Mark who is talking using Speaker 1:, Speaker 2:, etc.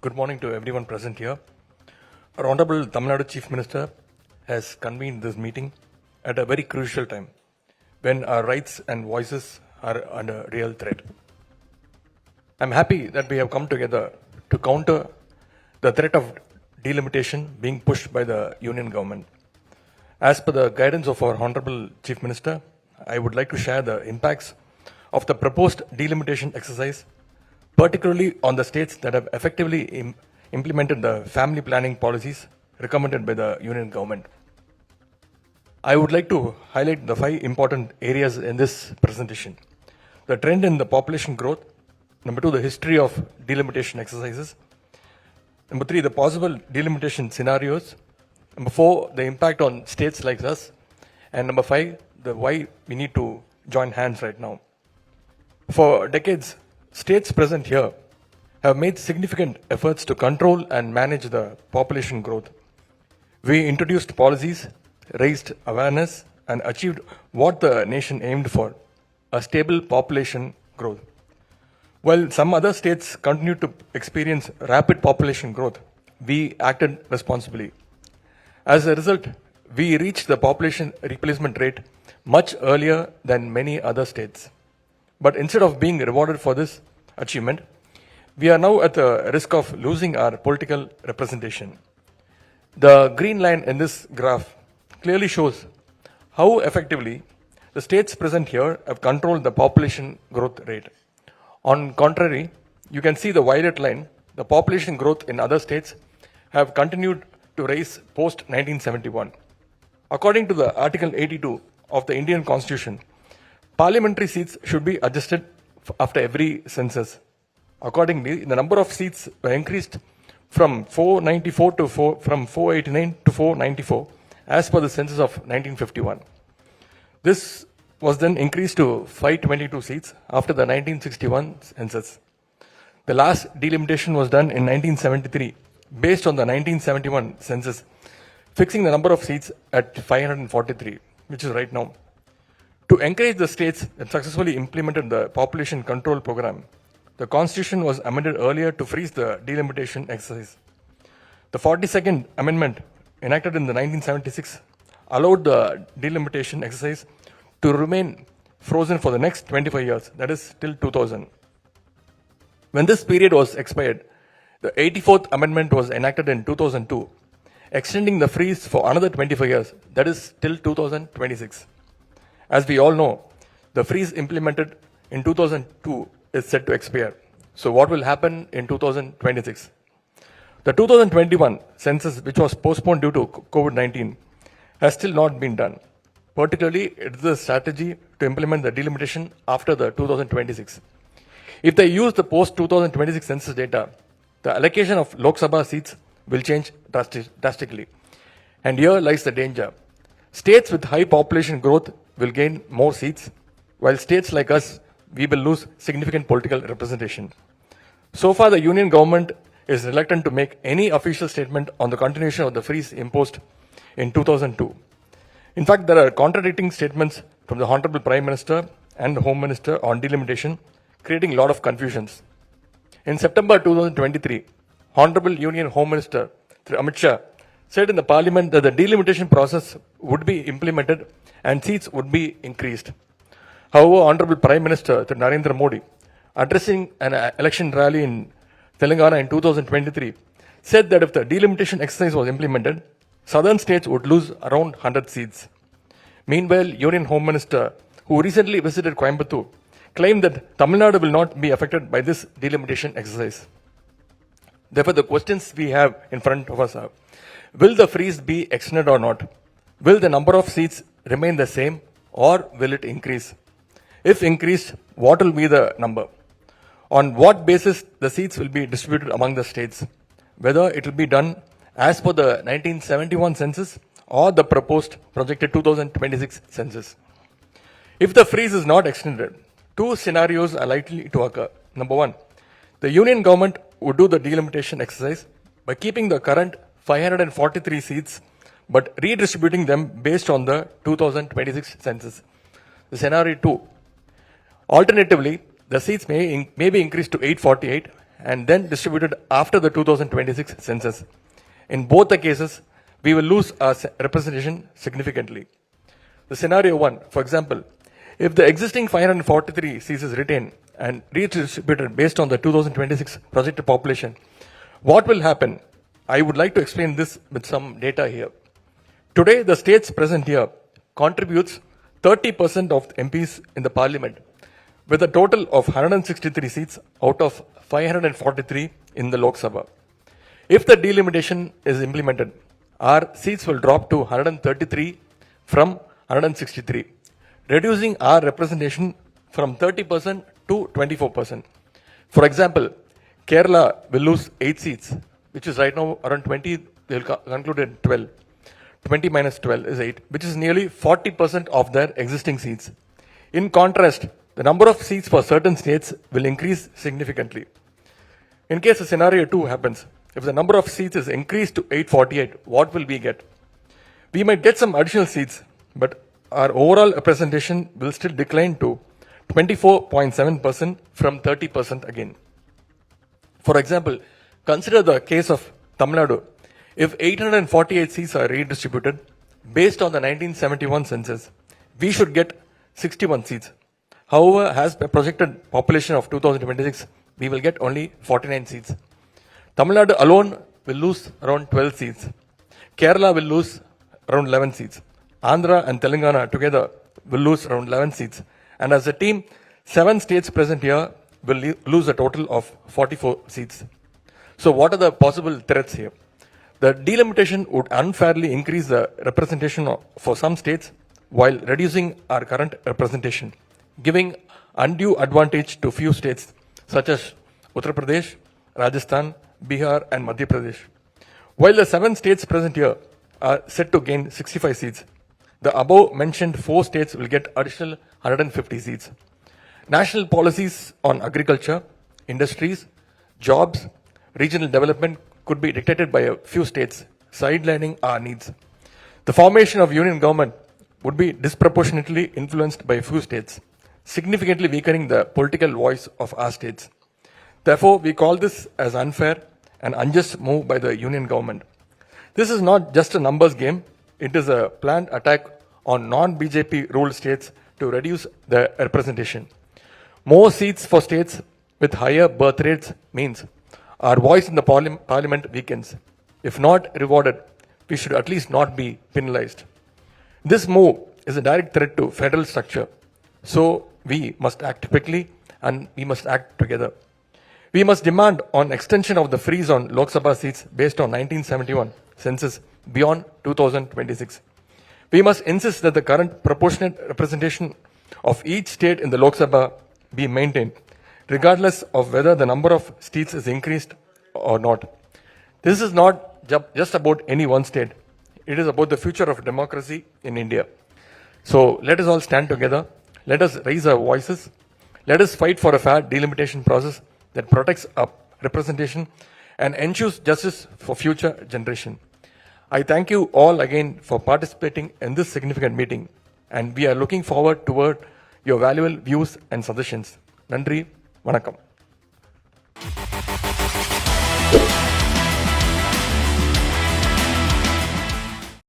Speaker 1: Good morning to everyone present here. Our Honorable Tamil Nadu Chief Minister has convened this meeting at a very crucial time when our rights and voices are under real threat. I'm happy that we have come together to counter the threat of delimitation being pushed by the Union government. As per the guidance of our Honorable Chief Minister, I would like to share the impacts of the proposed delimitation exercise, particularly on the states that have effectively implemented the family planning policies recommended by the Union government. I would like to highlight the 5 important areas in this presentation. The trend in the population growth. Number 2, the history of delimitation exercises. Number 3, the possible delimitation scenarios. Number 4, the impact on states like us. And number 5, the why we need to join hands right now. For decades, states present here have made significant efforts to control and manage the population growth. We introduced policies, raised awareness, and achieved what the nation aimed for, a stable population growth. While some other states continued to experience rapid population growth, we acted responsibly. As a result, we reached the population replacement rate much earlier than many other states. But instead of being rewarded for this achievement, we are now at the risk of losing our political representation. The green line in this graph clearly shows how effectively the states present here have controlled the population growth rate. On contrary, you can see the violet line, the population growth in other states have continued to rise post 1971. According to the Article 82 of the Indian Constitution, parliamentary seats should be adjusted after every census. Accordingly, the number of seats were increased from 489 to 494 as per the census of 1951. This was then increased to 522 seats after the 1961 census. The last delimitation was done in 1973 based on the 1971 census, fixing the number of seats at 543, which is right now. To encourage the states that successfully implemented the population control program, the Constitution was amended earlier to freeze the delimitation exercise. The 42nd Amendment, enacted in the 1976, allowed the delimitation exercise to remain frozen for the next 25 years, that is till 2000. When this period was expired, the 84th Amendment was enacted in 2002, extending the freeze for another 25 years, that is till 2026. As we all know, the freeze implemented in 2002 is set to expire. So what will happen in 2026? The 2021 census, which was postponed due to COVID-19, has still not been done. Particularly, it is a strategy to implement the delimitation after the 2026. If they use the post-2026 census data, the allocation of Lok Sabha seats will change drastically. And here lies the danger. States with high population growth will gain more seats, while states like us, we will lose significant political representation. So far, the Union government is reluctant to make any official statement on the continuation of the freeze imposed in 2002. In fact, there are contradicting statements from the Honorable Prime Minister and the Home Minister on delimitation, creating a lot of confusions. In September 2023, Honorable Union Home Minister Amit Shah said in the Parliament that the delimitation process would be implemented and seats would be increased. However, Honorable Prime Minister Narendra Modi, addressing an election rally in Telangana in 2023, said that if the delimitation exercise was implemented, southern states would lose around 100 seats. Meanwhile, Union Home Minister, who recently visited Coimbatore, claimed that Tamil Nadu will not be affected by this delimitation exercise. Therefore, the questions we have in front of us are, will the freeze be extended or not? Will the number of seats remain the same or will it increase? If increased, what will be the number? On what basis the seats will be distributed among the states? Whether it will be done as per the 1971 census or the proposed projected 2026 census. If the freeze is not extended, 2 scenarios are likely to occur. Number 1, the Union government would do the delimitation exercise by keeping the current 543 seats but redistributing them based on the 2026 census. Scenario 2. Alternatively, the seats may be increased to 848 and then distributed after the 2026 census. In both the cases, we will lose our representation significantly. The scenario 1, for example, if the existing 543 seats is retained and redistributed based on the 2026 projected population, what will happen? I would like to explain this with some data here. Today, the states present here contributes 30% of MPs in the parliament, with a total of 163 seats out of 543 in the Lok Sabha. If the delimitation is implemented, our seats will drop to 133 from 163, reducing our representation from 30% to 24%. For example, Kerala will lose 8 seats, which is right now around 20, they will conclude at 12. 20 minus 12 is 8, which is nearly 40% of their existing seats. In contrast, the number of seats for certain states will increase significantly. In case the scenario 2 happens, if the number of seats is increased to 848, what will we get? We might get some additional seats, but our overall representation will still decline to 24.7% from 30% again. For example, consider the case of Tamil Nadu. If 848 seats are redistributed based on the 1971 census, we should get 61 seats. However, as per projected population of 2026, we will get only 49 seats. Tamil Nadu alone will lose around 12 seats. Kerala will lose around 11 seats. Andhra and Telangana together will lose around 11 seats. And as a team, 7 states present here will lose a total of 44 seats. So what are the possible threats here? The delimitation would unfairly increase the representation for some states while reducing our current representation, giving undue advantage to few states such as Uttar Pradesh, Rajasthan, Bihar and Madhya Pradesh. While the 7 states present here are set to gain 65 seats, the above mentioned 4 states will get additional 150 seats. National policies on agriculture, industries, jobs, regional development could be dictated by a few states, sidelining our needs. The formation of union government would be disproportionately influenced by few states, significantly weakening the political voice of our states. Therefore, we call this as unfair and unjust move by the union government. This is not just a numbers game, it is a planned attack on non-BJP ruled states to reduce their representation. More seats for states with higher birth rates means our voice in the parliament weakens. If not rewarded, we should at least not be penalized. This move is a direct threat to federal structure. So we must act quickly and we must act together. We must demand on extension of the freeze on Lok Sabha seats based on 1971 census beyond 2026. We must insist that the current proportionate representation of each state in the Lok Sabha be maintained, regardless of whether the number of seats is increased or not. This is not just about any one state. It is about the future of democracy in India. So let us all stand together. Let us raise our voices. Let us fight for a fair delimitation process that protects our representation and ensures justice for future generation. I thank you all again for participating in this significant meeting, and we are looking forward toward your valuable views and suggestions. Nandri, Vanakkam.